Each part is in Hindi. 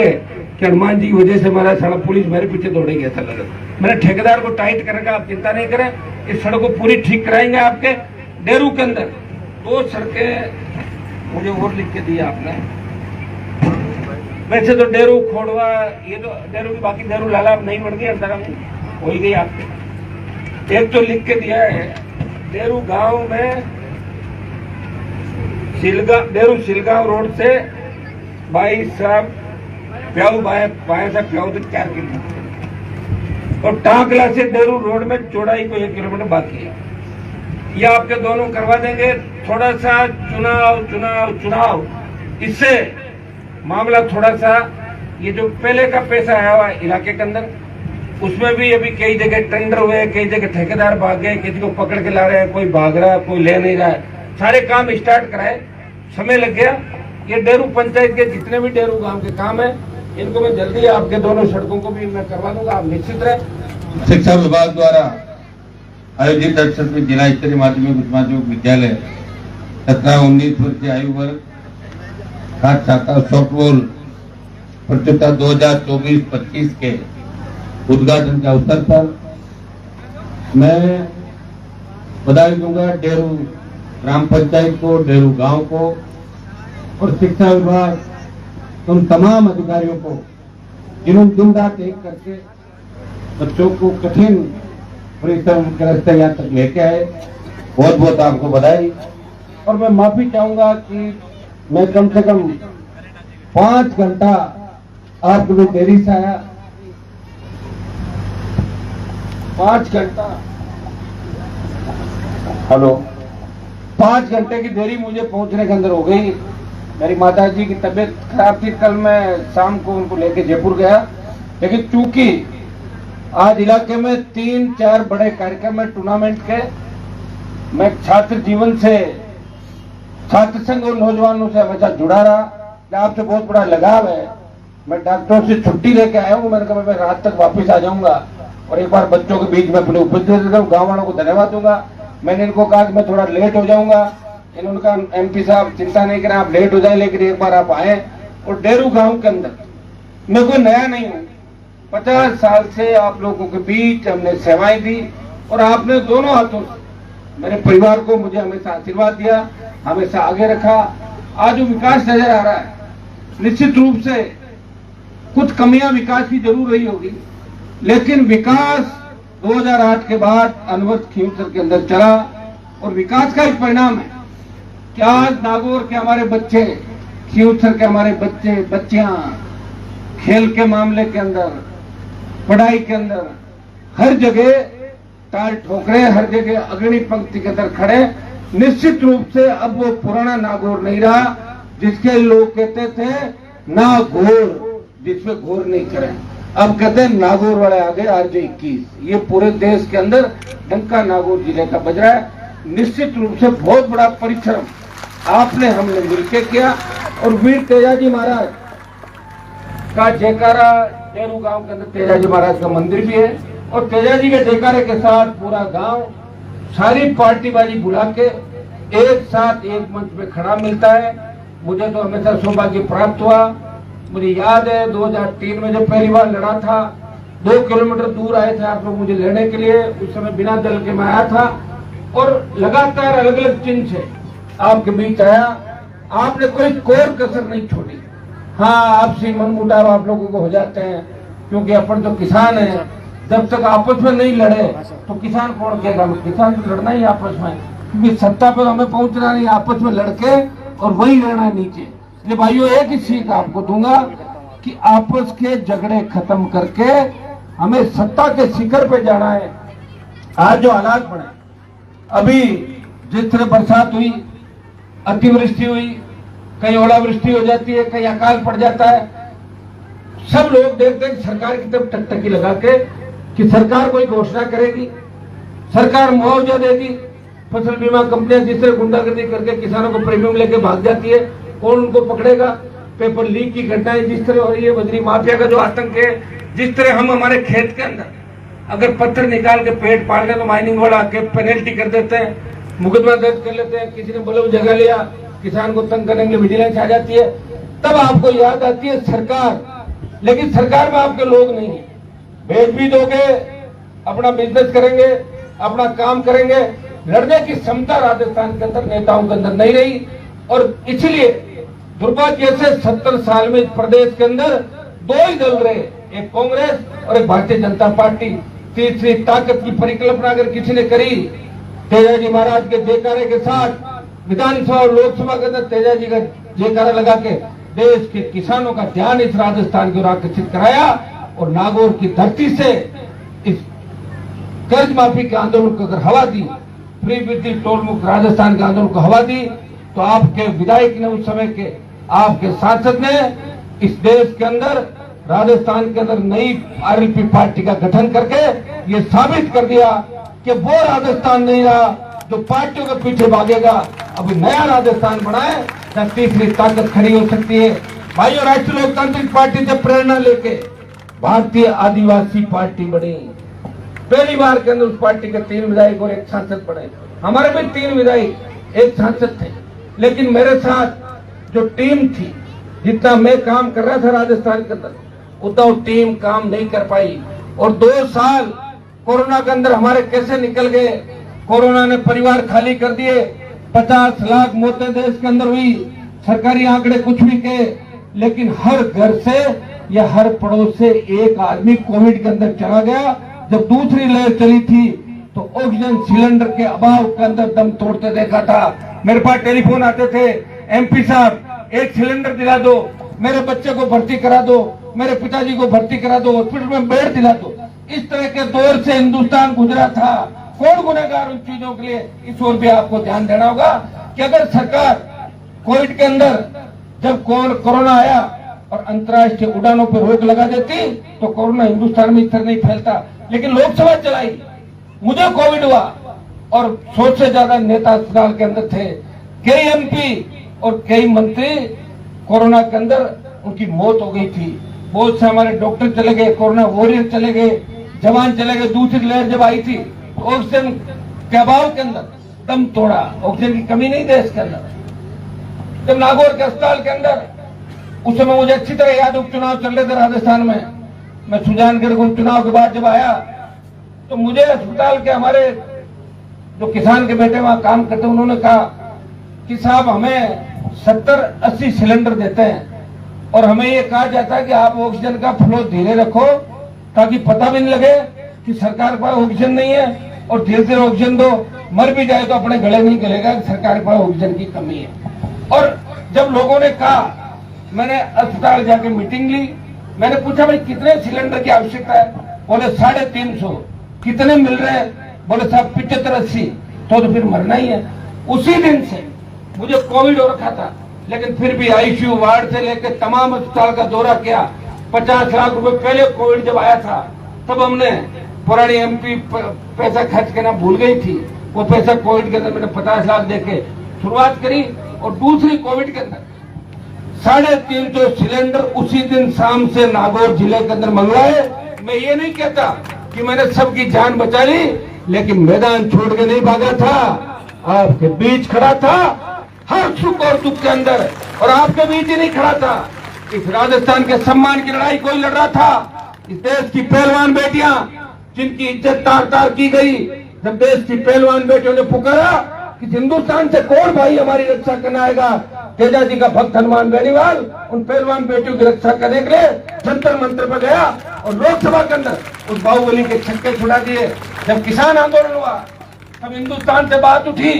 लगे कि हनुमान जी की वजह से हमारा सारा पुलिस मेरे पीछे दौड़ेगी, ऐसा लगा। मैंने ठेकेदार को टाइट करेगा, आप चिंता नहीं करें, इस सड़क को पूरी ठीक कराएंगे। आपके डेरू के अंदर 2 सड़कें मुझे और लिख के दिया आपने। वैसे तो डेरू खोड़वा, ये तो डेरू की, बाकी डेरू लाला नहीं बन गई, अंदर हो ही गई आपके। एक तो लिख के दिया है डेरू गांव में डेरू सिलगांव रोड से बाई साहब प्याऊ बाएं से प्याऊ तक 4 किलोमीटर, और टांकला से डेरू रोड में चौड़ाई को 1 किलोमीटर बाकी है। ये आपके दोनों करवा देंगे। थोड़ा सा चुनाव इससे मामला थोड़ा सा, ये जो पहले का पैसा आया हुआ इलाके के अंदर, उसमें भी अभी कई जगह टेंडर हुए, कई जगह ठेकेदार भाग गए, किसी को पकड़ के ला रहे हैं, कोई भाग रहा है, कोई ले नहीं रहा है। सारे काम स्टार्ट कराए, समय लग गया। ये डेरू पंचायत के जितने भी डेरू गांव के काम है, इनको मैं जल्दी आपके दोनों सड़कों को भी मैं करवा दूंगा, आप निश्चित रहे। शिक्षा विभाग द्वारा आयोजित 68वीं जिला स्तरीय माध्यमिक उच्च माध्यमिक विद्यालय 17-19 वर्षीय आयु वर्ग छात्र सॉफ्टबॉल प्रतियोगिता 2024-25 के उद्घाटन के अवसर पर मैं बधाई दूंगा डेरू ग्राम पंचायत को, डेरू गांव को और शिक्षा विभाग उन तमाम अधिकारियों को जिन्होंने दिन रात एक करके बच्चों को कठिन परिश्रम के रास्ते यहाँ तक लेके आए। बहुत बहुत आपको बधाई। और मैं माफी चाहूंगा कि मैं कम से कम 5 घंटा आपके लिए देरी से आया। 5 घंटा, हेलो, 5 घंटे की देरी मुझे पहुंचने के अंदर हो गई। मेरी माता जी की तबीयत खराब थी, कल मैं शाम को उनको लेके जयपुर गया, लेकिन चूंकि आज इलाके में 3-4 बड़े कार्यक्रम है टूर्नामेंट के, मैं छात्र जीवन से, छात्र संघ और नौजवानों से हमेशा जुड़ा रहा, आपसे बहुत बड़ा लगाव है। मैं डॉक्टरों से छुट्टी लेके आया हूँ, मैंने कहा मैं रात तक वापस आ जाऊंगा और एक बार बच्चों के बीच में अपने उपस्थित रहता हूँ। गाँव वालों को धन्यवाद दूंगा। मैंने इनको कहा कि मैं थोड़ा लेट हो जाऊंगा, इन्होंने कहा MP साहब चिंता नहीं करें, आप लेट हो जाए, लेकिन एक बार आप आए। और डेरू गांव के अंदर मैं कोई नया नहीं हूँ, 50 साल से आप लोगों के बीच हमने सेवाएं दी और आपने दोनों हाथों से मेरे परिवार को, मुझे हमेशा आशीर्वाद दिया, हमेशा आगे रखा। आज जो विकास नजर आ रहा है, निश्चित रूप से कुछ कमियां विकास की जरूर रही होगी, लेकिन विकास 2008 के बाद अनवरत खींवसर के अंदर चला और विकास का एक परिणाम है कि आज नागौर के हमारे बच्चे, खींवसर के हमारे बच्चे बच्चियां खेल के मामले के अंदर, पढ़ाई के अंदर हर जगह ताल ठोकरे, हर जगह अग्रणी पंक्ति के अंदर खड़े। निश्चित रूप से अब वो पुराना नागौर नहीं रहा जिसके लोग कहते थे नागौर जिसमें घोर नहीं करें, अब कहते हैं नागौर वाले आगे RJ 21। ये पूरे देश के अंदर डंका नागौर जिले का बज रहा है। निश्चित रूप से बहुत बड़ा परिश्रम आपने हमने मिलकर किया और वीर तेजाजी महाराज का जयकारा, डेरू गांव के अंदर तेजाजी महाराज का मंदिर भी है और तेजाजी के जयकारे के साथ पूरा गांव सारी पार्टीबाजी भुला के एक साथ एक मंच पे खड़ा मिलता है। मुझे तो हमेशा सौभाग्य प्राप्त हुआ। मुझे याद है 2003 में जब पहली बार लड़ा था, 2 किलोमीटर दूर आए थे आप लोग मुझे लेने के लिए, उस समय बिना दल के मैं आया था और लगातार अलग अलग चिन्ह से आपके बीच आया। आपने कोई कोर कसर नहीं छोड़ी। हाँ, आपसी मनमुटाव आप लोगों को हो जाते हैं क्योंकि अपन तो किसान है, जब तक आपस में नहीं लड़े तो किसान कौन कहेगा, किसान तो लड़ना ही आपस में, क्योंकि सत्ता पर हमें पहुंचना नहीं, आपस में लड़के और वही रहना नीचे। इसलिए भाइयों एक ही सीख आपको दूंगा कि आपस के झगड़े खत्म करके हमें सत्ता के शिखर पे जाना है। आज जो हालात बने, अभी जिस तरह बरसात हुई, अतिवृष्टि हुई, कहीं ओलावृष्टि हो जाती है, कहीं अकाल पड़ जाता है, सब लोग देखते हैं सरकार की तरफ टकटकी लगा के कि सरकार कोई घोषणा करेगी, सरकार मुआवजा देगी। फसल बीमा कंपनियां जिस तरह गुंडागर्दी करके किसानों को प्रीमियम लेके भाग जाती है, कौन उनको पकड़ेगा। पेपर लीक की घटनाएं जिस तरह हो रही है, बजरी माफिया का जो आतंक है, जिस तरह हम हमारे खेत के अंदर अगर पत्थर निकाल के पेट पाड़ ले तो माइनिंग वाला आके पेनल्टी कर देते हैं, मुकदमा दर्ज कर लेते हैं, किसी ने बलव जगह लिया, किसान को तंग करने के लिए विजिलेंस आ जाती है। तब आपको याद आती है सरकार लेकिन सरकार में आपके लोग नहीं है। भेज भी दोगे, अपना बिजनेस करेंगे, अपना काम करेंगे, लड़ने की क्षमता राजस्थान के अंदर नेताओं के अंदर नहीं रही। और इसलिए दुर्भाग्य से 70 साल में इस प्रदेश के अंदर दो ही दल रहे, एक कांग्रेस और एक भारतीय जनता पार्टी। तीसरी ताकत की परिकल्पना अगर किसी ने करी, तेजाजी महाराज के जयकारे के साथ विधानसभा और लोकसभा के अंदर तेजाजी का जयकारा लगा के देश के किसानों का ध्यान इस राजस्थान की ओर आकर्षित कराया और नागौर की धरती से इस कर्ज माफी के आंदोलन को अगर हवा दी, फ्री बिजली टोल मुक्त राजस्थान के आंदोलन को हवा दी, तो आपके विधायक ने, उस समय के आपके सांसद ने इस देश के अंदर राजस्थान के अंदर नई आरएलपी पार्टी का गठन करके ये साबित कर दिया कि वो राजस्थान नहीं रहा जो पार्टियों के पीछे भागेगा। अभी नया राजस्थान बनाए जहाँ तीसरी ताकत खड़ी हो सकती है। भाइयों, राष्ट्रीय लोकतांत्रिक पार्टी से प्रेरणा लेके भारतीय आदिवासी पार्टी बनी। पहली बार के अंदर उस पार्टी के 3 विधायक और 1 सांसद बने। हमारे भी 3 विधायक, 1 सांसद थे, लेकिन मेरे साथ जो टीम थी, जितना मैं काम कर रहा था राजस्थान के अंदर, उतना वो टीम काम नहीं कर पाई। और 2 साल कोरोना के अंदर हमारे कैसे निकल गए। कोरोना ने परिवार खाली कर दिए, 50 लाख मौतें देश के अंदर हुई। सरकारी आंकड़े कुछ भी कहे, लेकिन हर घर से या हर पड़ोस से एक आदमी कोविड के अंदर चला गया। जब दूसरी लहर चली थी तो ऑक्सीजन सिलेंडर के अभाव के अंदर दम तोड़ते देखा था। मेरे पास टेलीफोन आते थे, एमपी साहब 1 सिलेंडर दिला दो, मेरे बच्चे को भर्ती करा दो, मेरे पिताजी को भर्ती करा दो, हॉस्पिटल में बेड दिला दो। इस तरह के दौर से हिंदुस्तान गुजरा था। कौन गुनहगार उन चीजों के लिए, इस ओर भी आपको ध्यान देना होगा कि अगर सरकार कोविड के अंदर जब कोरोना आया और अंतर्राष्ट्रीय उड़ानों पर रोक लगा देती तो कोरोना हिंदुस्तान में इस तरह नहीं फैलता। लेकिन लोकसभा चलाई, मुझे कोविड हुआ और 100 से ज्यादा नेता अस्पताल के अंदर थे। कई एमपी और कई मंत्री कोरोना के अंदर उनकी मौत हो गई थी। बहुत से हमारे डॉक्टर चले गए, कोरोना वॉरियर चले गए, जवान चले गए। दूसरी लहर जब आई थी तो ऑक्सीजन के अभाव के अंदर दम तोड़ा। ऑक्सीजन की कमी नहीं देश के अंदर। जब नागौर के अस्पताल के अंदर, उस समय मुझे अच्छी तरह याद, उपचुनाव चल रहे थे राजस्थान में। मैं सुजानगढ़ को उपचुनाव के बाद जब आया तो मुझे अस्पताल के हमारे जो किसान के बेटे वहां काम करते, उन्होंने कहा कि साहब हमें 70-80 सिलेंडर देते हैं और हमें ये कहा जाता है कि आप ऑक्सीजन का फ्लो धीरे रखो ताकि पता भी नहीं लगे कि सरकार के पास ऑक्सीजन नहीं है, और धीरे धीरे ऑक्सीजन दो, मर भी जाए तो अपने गले नहीं गलेगा कि सरकार के पास ऑक्सीजन की कमी है। और जब लोगों ने कहा, मैंने अस्पताल जाके मीटिंग ली, मैंने पूछा भाई कितने सिलेंडर की आवश्यकता है? बोले 350। कितने मिल रहे हैं? बोले साहब 75-80। तो फिर मरना ही है। उसी दिन से मुझे कोविड हो रखा था, लेकिन फिर भी आईसीयू वार्ड से लेकर तमाम अस्पताल का दौरा किया। 50 लाख रुपए पहले कोविड जब आया था तब हमने, पुरानी एमपी पैसा खर्च करना भूल गई थी, वो पैसा कोविड के अंदर मैंने 50 लाख देके शुरुआत करी। और दूसरी कोविड के अंदर 350 सिलेंडर उसी दिन शाम से नागौर जिले के अंदर मंगवाए। मैं ये नहीं कहता कि मैंने सबकी जान बचा ली, लेकिन मैदान छोड़ के नहीं भागा था, आपके बीच खड़ा था हर सुख और दुख के अंदर, और आपके बीच ही नहीं खड़ा था। इस राजस्थान के सम्मान की लड़ाई कोई लड़ रहा था। इस देश की पहलवान बेटियां जिनकी इज्जत तार तार की गई, जब देश की पहलवान बेटियों ने पुकारा कि हिंदुस्तान से कौन भाई हमारी रक्षा करने आएगा, तेजाजी का भक्त हनुमान बेनीवाल उन पहलवान बेटियों की रक्षा करने के लिए जंतर मंत्र पर गया और लोकसभा के अंदर उस बाहुबली के छक्के छुड़ा दिए। जब किसान आंदोलन हुआ तब हिंदुस्तान से बात उठी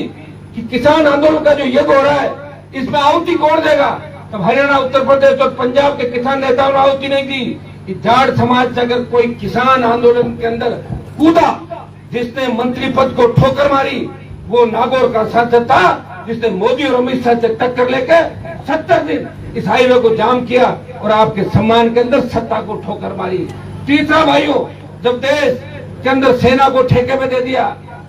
कि किसान आंदोलन का जो युद्ध हो रहा है इसमें आहुति कौन देगा। तब हरियाणा, उत्तर प्रदेश और पंजाब के किसान नेताओं ने आहुति नहीं दी। जाट समाज से अगर कोई किसान आंदोलन के अंदर कूदा, जिसने मंत्री पद को ठोकर मारी, वो नागौर का सांसद था जिसने मोदी और अमित शाह से टक्कर लेकर 70 दिन इस हाईवे को जाम किया और आपके सम्मान के अंदर सत्ता को ठोकर मारी। तीसरा भाइयों, जब देश के अंदर सेना को ठेके में दे दिया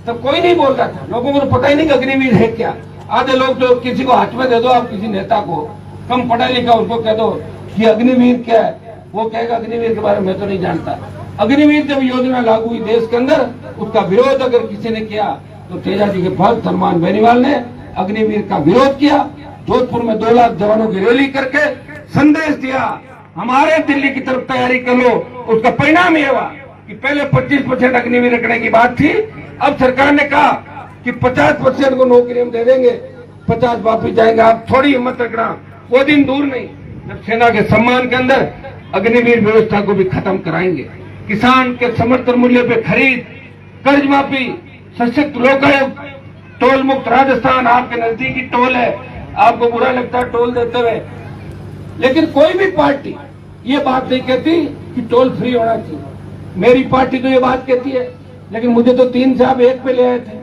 तब कोई नहीं बोलता था, लोगों को तो पता ही नहीं कि अग्निवीर है क्या। आधे लोग जो किसी को हाथ में दे दो, आप किसी नेता को कम पढ़ा लिखा उनको कह दो कि अग्निवीर क्या है, वो कहेगा अग्निवीर के बारे में तो नहीं जानता। अग्निवीर जब योजना लागू हुई देश के अंदर, उसका विरोध अगर किसी ने किया तो तेजाजी के भक्त हनुमान बेनीवाल ने अग्निवीर का विरोध किया। जोधपुर में 2 लाख जवानों की रैली करके संदेश दिया हमारे दिल्ली की तरफ तैयारी कर लो। उसका परिणाम ये हुआ कि पहले 25% अग्निवीर रखने की बात थी, अब सरकार ने कहा कि 50% को नौकरी हम दे देंगे, 50 वापिस जाएंगे। आप थोड़ी हिम्मत रखना, वो दिन दूर नहीं जब सेना के सम्मान के अंदर अग्निवीर व्यवस्था को भी खत्म कराएंगे। किसान के समर्थन मूल्य पे खरीद, कर्ज माफी, सशक्त लोकायुक्त, टोल मुक्त राजस्थान आपके नजदीकी टोल है, आपको बुरा लगता है टोल देते हुए, लेकिन कोई भी पार्टी ये बात नहीं कहती कि टोल फ्री होना चाहिए। मेरी पार्टी तो ये बात कहती है, लेकिन मुझे तो 3 से आप 1 पे ले आए थे,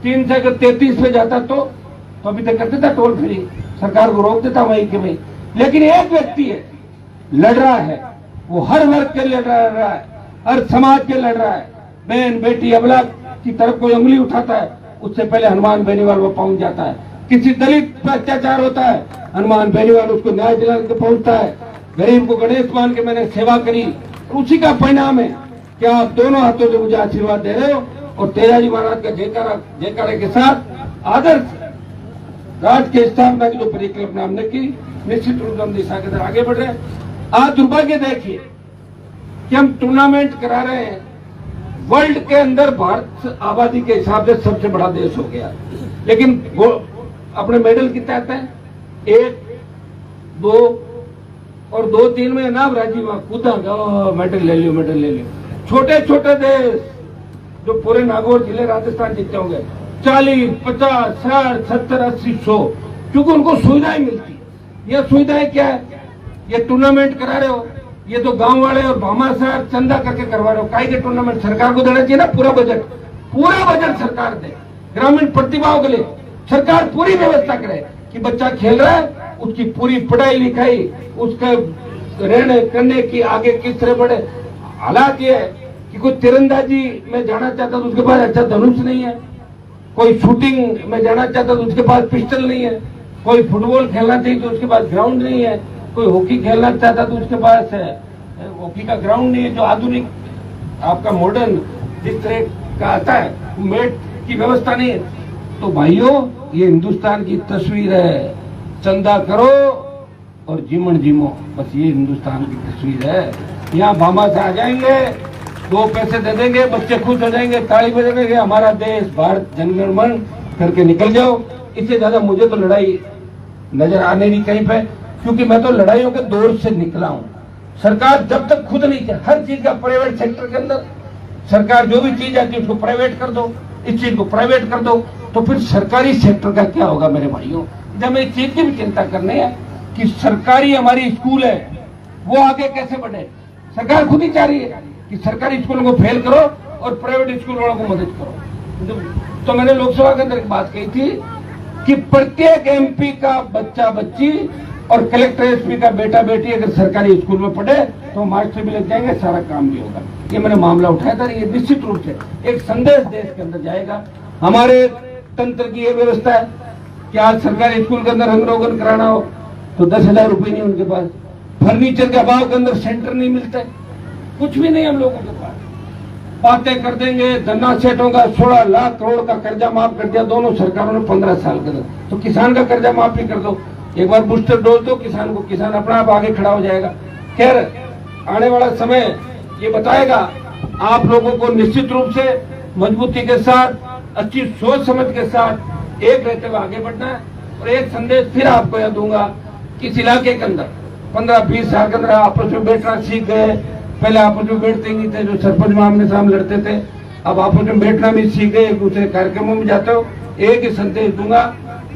3 से अगर 33 पे जाता तो अभी तक करते था टोल फ्री, सरकार को रोक देता वहीं के वहीं। लेकिन एक व्यक्ति है लड़ रहा है, वो हर वर्ग के लिए लड़ रहा है, हर समाज के लड़ रहा है। बहन बेटी अबला की तरफ कोई उंगली उठाता है, उससे पहले हनुमान बेनीवाल वो पहुंच जाता है। किसी दलित पर अत्याचार होता है, हनुमान बेनीवाल उसको न्याय दिलाने के पहुंचता है। गरीब को गणेश मान के मैंने सेवा करी, उसी का परिणाम है कि आप दोनों हाथों से मुझे आशीर्वाद दे रहे हो और तेजाजी महाराज के जयकारे के साथ आदर्श राज की स्थापना की जो परिकल्पना हमने की, निश्चित रूप से हम दिशा के अंदर आगे बढ़ रहे हैं। आज दुर्भाग्य देखिए कि हम टूर्नामेंट करा रहे हैं, वर्ल्ड के अंदर भारत आबादी के हिसाब से सबसे बड़ा देश हो गया, लेकिन वो अपने मेडल कितने आते हैं, 1, 2 और 2-3 में नाम राजीव कूदा मेडल ले लियो, मेडल ले लियो। छोटे छोटे देश जो पूरे नागौर जिले राजस्थान जीते होंगे 40, 50, 60, 70, 80, 100, क्योंकि उनको सुविधाएं मिलती। ये सुविधाएं क्या है? ये टूर्नामेंट करा रहे हो, ये तो गांव वाले और भामा साहब चंदा करके करवा रहे हो। काहे के टूर्नामेंट सरकार को देना चाहिए ना, पूरा बजट सरकार दे। ग्रामीण प्रतिभाओं के लिए सरकार पूरी व्यवस्था करे कि बच्चा खेल रहा है, उसकी पूरी पढ़ाई लिखाई, उसका रहने करने की आगे किस तरह बढ़े। हालात ये है कि कोई तीरंदाजी में जाना चाहता तो उसके पास अच्छा धनुष नहीं है, कोई शूटिंग में जाना चाहता तो उसके पास पिस्टल नहीं है, कोई फुटबॉल खेलना चाहिए तो उसके पास ग्राउंड नहीं है, कोई हॉकी खेलना चाहता तो उसके पास हॉकी का ग्राउंड नहीं है, जो आधुनिक आपका मॉडर्न जिस तरह का आता है, मेट की व्यवस्था नहीं है। तो भाइयों, ये हिंदुस्तान की तस्वीर है, चंदा करो और जीवन जीमो, बस ये हिंदुस्तान की तस्वीर है। यहाँ भामा से आ जाएंगे, 2 पैसे दे देंगे, बच्चे खुश हो जाएंगे, ताली बजाएंगे, हमारा देश भारत जनगण मन करके निकल जाओ। इससे ज्यादा मुझे तो लड़ाई नजर आने नहीं कहीं पे, क्योंकि मैं तो लड़ाइयों के दौर से निकला हूँ। सरकार जब तक खुद नहीं चाहे, हर चीज का प्राइवेट सेक्टर के अंदर सरकार जो भी चीज आती है उसको प्राइवेट कर दो, इस चीज को प्राइवेट कर दो, तो फिर सरकारी सेक्टर का क्या होगा मेरे भाइयों। जब एक चीज की भी चिंता करनी है कि सरकारी हमारी स्कूल है वो आगे कैसे बढ़े। सरकार खुद ही चाह रही है कि सरकारी स्कूलों को फेल करो और प्राइवेट स्कूल वालों को मदद करो। तो मैंने लोकसभा के अंदर एक बात कही थी कि प्रत्येक MP का बच्चा बच्ची और कलेक्टर SP का बेटा बेटी अगर सरकारी स्कूल में पढ़े तो मास्टर भी लग जाएंगे, सारा काम भी होगा। ये मैंने मामला उठाया था। ये निश्चित रूप से एक संदेश देश के अंदर जाएगा। हमारे तंत्र की ये व्यवस्था है कि आज सरकारी स्कूल के अंदर रंग रोगन कराना हो तो 10,000 रुपये नहीं उनके पास, फर्नीचर के अभाव के अंदर सेंटर नहीं मिलता, कुछ भी नहीं हम लोगों के पास। बातें कर देंगे, धन्ना सेठों का 16 लाख करोड़ का कर्जा माफ कर दिया दोनों सरकारों ने 15 साल के अंदर, तो किसान का कर्जा माफ भी कर दो, एक बार बूस्टर डोज दो किसान को, किसान अपना आप आगे खड़ा हो जाएगा। खैर, आने वाला समय ये बताएगा। आप लोगों को निश्चित रूप से मजबूती के साथ, अच्छी सोच समझ के साथ एक रहते हुए आगे बढ़ना है। और एक संदेश फिर आपको यह दूंगा कि इस इलाके के अंदर 15-20 साल के अंदर आपस में बैठना सीख गए। पहले आपस में बैठते नहीं थे, जो सरपंच में आमने सामने लड़ते थे, अब आपस में बैठना भी सीख गए, एक दूसरे कार्यक्रमों में जाते हो। एक ही संदेश दूंगा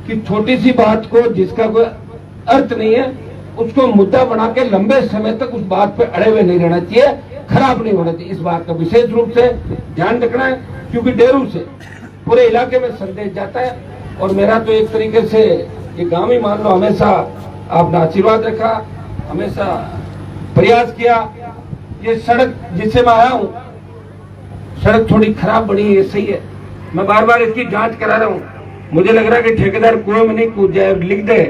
कि छोटी सी बात को जिसका कोई अर्थ नहीं है उसको मुद्दा बना के लंबे समय तक उस बात पे अड़े हुए नहीं रहना चाहिए, खराब नहीं होना चाहिए। इस बात का विशेष रूप से ध्यान रखना है, क्योंकि डेरू से पूरे इलाके में संदेश जाता है। और मेरा तो एक तरीके से ये गांव ही मान लो, हमेशा आपने आशीर्वाद रखा, हमेशा प्रयास किया। ये सड़क जिससे मैं आया हूँ, सड़क थोड़ी खराब बनी है, ये सही है, मैं बार बार इसकी जांच करा रहा हूँ। मुझे लग रहा है कि ठेकेदार कुएं में नहीं कूद जाए, लिख दे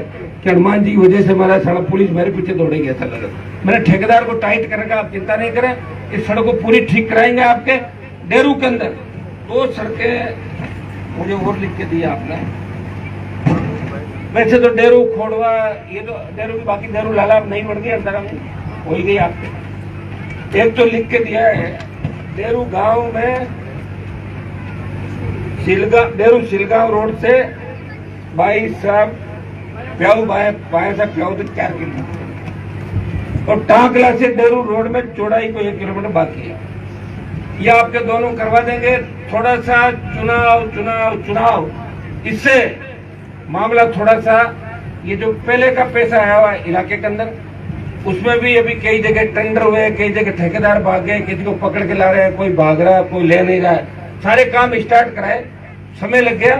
कि हनुमान जी की वजह से हमारा सड़क पुलिस मेरे पीछे दौड़ेगी, ऐसा लगा। मैंने ठेकेदार को टाइट करेगा, आप चिंता नहीं करें, इस सड़क को पूरी ठीक कराएंगे। आपके डेरू के अंदर 2 सड़कें मुझे और लिख के दिया आपने, वैसे तो डेरू खोड़वा ये तो डेरू की बाकी डेरू लाला नहीं बढ़ गई अंदर हो ही गई आपके। एक तो लिख के दिया है डेरू गांव में डेरू सिलगांव रोड से बाई साहब प्याऊ बाया साहब प्याऊ तक 4 किलोमीटर और टांकला से डेरू रोड में चौड़ाई को 1 किलोमीटर बाकी है। ये आपके दोनों करवा देंगे। थोड़ा सा चुनाव इससे मामला थोड़ा सा ये जो पहले का पैसा आया हुआ इलाके के अंदर उसमें भी अभी कई जगह टेंडर हुए, कई जगह ठेकेदार भाग गए, किसी को पकड़ के ला रहे हैं, कोई भाग रहा है, कोई ले नहीं रहा है। सारे काम स्टार्ट कराए, समय लग गया।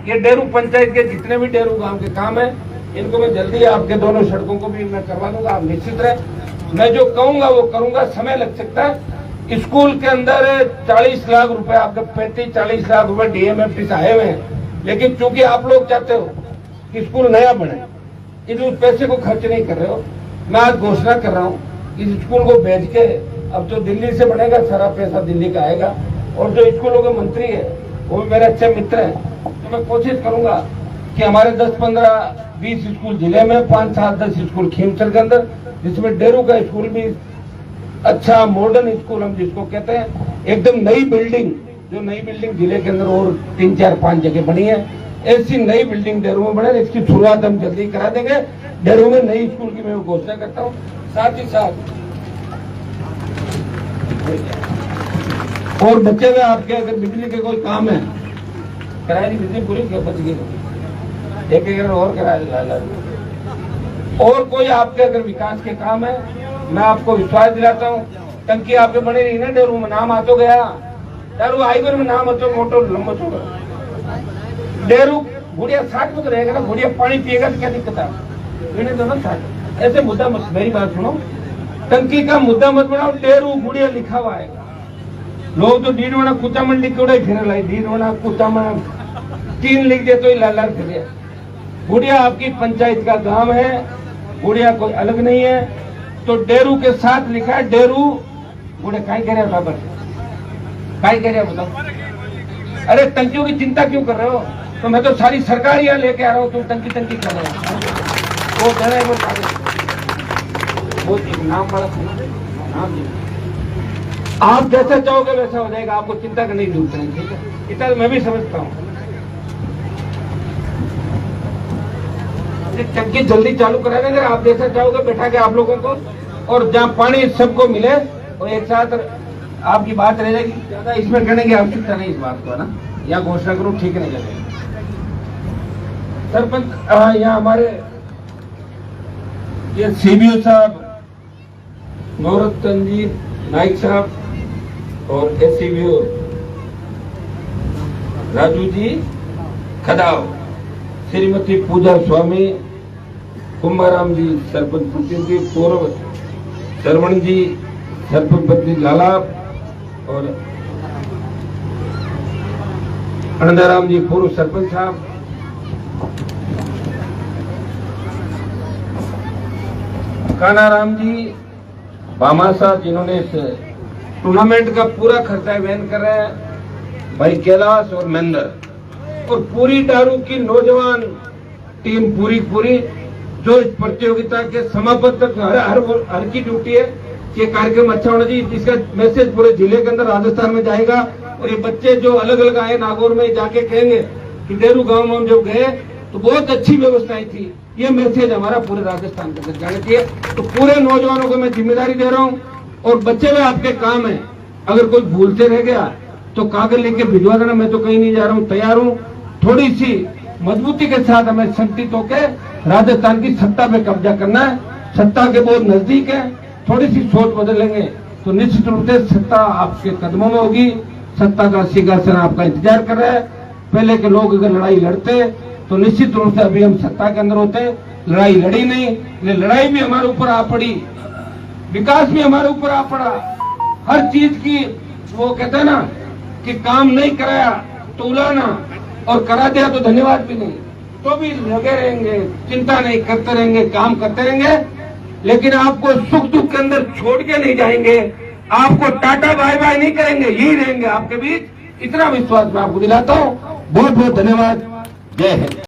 ये डेरू पंचायत के जितने भी डेरू गांव के काम है इनको मैं जल्दी आपके दोनों सड़कों को भी मैं करवा दूंगा। आप निश्चित रहे, मैं जो कहूंगा वो करूंगा। समय लग सकता है। स्कूल के अंदर 40 लाख रुपए आपके 35-40 लाख रुपए DMFT आए हुए हैं, लेकिन चूंकि आप लोग चाहते हो कि स्कूल नया बने, इस उस पैसे को खर्च नहीं कर रहे हो। मैं आज घोषणा कर रहा हूँ इस स्कूल को भेज के, अब जो दिल्ली से बनेगा सारा पैसा दिल्ली का आएगा। और जो स्कूलों के मंत्री है वो भी मेरे अच्छे मित्र हैं, तो मैं कोशिश करूंगा कि हमारे 10, 15, 20 स्कूल जिले में, 5, 7, 10 स्कूल खीमसर के अंदर, जिसमें डेरू का स्कूल भी अच्छा मॉडर्न स्कूल हम जिसको कहते हैं, एकदम नई बिल्डिंग, जो नई बिल्डिंग जिले के अंदर और 3, 4, 5 जगह बनी है, ऐसी नई बिल्डिंग डेरू में बने। इसकी शुरुआत हम जल्दी करा देंगे। डेरू में नई स्कूल की मैं घोषणा करता हूँ। साथ ही साथ और बच्चे में आपके अगर बिजली के कोई काम है, किराए की बिजली पूरी बच गई, 1 एकड़ और किराया। और कोई आपके अगर विकास के काम है, मैं आपको विश्वास दिलाता हूँ, टंकी आपके बने रही ना डेरू में, नाम आ तो गया, डेरू हाईवे में नाम तो मोटो लंबो छोड़ो। डेरू गुड़िया 60 में तो रहेगा ना, गुड़िया पानी पिएगा तो क्या दिक्कत है? पीने दो ना 60। ऐसे मुद्दा मत, मेरी बात सुनो, टंकी का मुद्दा मत बनाओ, डेरू गुड़िया लिखा हुआ आएगा। लोग तो डीडवाना कुचामन लिख के उड़ाई फिर लाई, डीडवाना कुचामन 3 लिख दे तो ही लाल लाल फिर। गुड़िया आपकी पंचायत का गांव है, गुड़िया कोई अलग नहीं है। तो डेरू के साथ लिखा है डेरू गुड़िया। काय कह रहे हो बाबर, काय कह रहे हो बताओ? अरे टंकियों की चिंता क्यों कर रहे हो? तो मैं तो सारी सरकार यहाँ लेके आ रहा हूँ, तुम टंकी कर रहे हो। वो कह रहे वो नाम बड़ा नाम जी। आप जैसा चाहोगे वैसा हो जाएगा, आपको चिंता करने की जरूरत नहीं। ठीक है, इतना मैं भी समझता हूँ। टंकी जल्दी चालू करा देंगे, आप जैसा चाहोगे बैठा के आप लोगों को, और जहाँ पानी सबको मिले और एक साथ आपकी बात रह जाएगी। ज्यादा इसमें करने की आवश्यकता नहीं इस बात को, है ना, या घोषणा करूँ ठीक नहीं लगेगा। सरपंच यहाँ हमारे ये CBO साहब नौरतन जी नाइक साहब और SCBO राजू जी खदाव, श्रीमती पूजा स्वामी, कुंभाराम जी सरपंच प्रतिनिधि, पूर्व श्रवण जी सरपंच प्रतिनिधि लाला और अनंदाराम जी पूर्व सरपंच साहब, कानाराम जी बामा साहब जिन्होंने इस टूर्नामेंट का पूरा खर्चा वहन कर रहे हैं, भाई कैलाश और महेंद्र, और पूरी दारू की नौजवान टीम पूरी जो इस प्रतियोगिता के समापन तक हर की ड्यूटी है कि कार्यक्रम अच्छा होना चाहिए। इसका मैसेज पूरे जिले के अंदर राजस्थान में जाएगा। और ये बच्चे जो अलग अलग आए नागौर में जाके कहेंगे कि डेरू गांव में हम जब गए तो बहुत अच्छी व्यवस्थाएं थी। ये मैसेज हमारा पूरे राजस्थान के अंदर जाना चाहिए। तो पूरे नौजवानों को मैं जिम्मेदारी दे रहा हूँ। और बच्चे में आपके काम है, अगर कोई भूल से रह गया तो कागज लेके भिजवा देना, मैं तो कहीं नहीं जा रहा हूँ, तैयार हूँ। थोड़ी सी मजबूती के साथ हमें संगठित होकर राजस्थान की सत्ता पे कब्जा करना है। सत्ता के बहुत नजदीक है, थोड़ी सी सोच बदलेंगे तो निश्चित रूप से सत्ता आपके कदमों में होगी। सत्ता का सिंहासन आपका इंतजार कर रहा है। पहले के लोग अगर लड़ाई लड़ते तो निश्चित रूप से अभी हम सत्ता के अंदर होते, लड़ाई लड़ी नहीं, लड़ाई भी हमारे ऊपर आ पड़ी, विकास भी हमारे ऊपर आ पड़ा। हर चीज की वो कहते हैं ना कि काम नहीं कराया तो उलाना, और करा दिया तो धन्यवाद भी नहीं, तो भी लगे रहेंगे, चिंता नहीं, करते रहेंगे, काम करते रहेंगे। लेकिन आपको सुख दुख के अंदर छोड़ के नहीं जाएंगे, आपको टाटा बाय बाय नहीं करेंगे, यही रहेंगे आपके बीच। इतना विश्वास मैं आपको दिलाता हूँ। बहुत बहुत धन्यवाद। जय हिंद।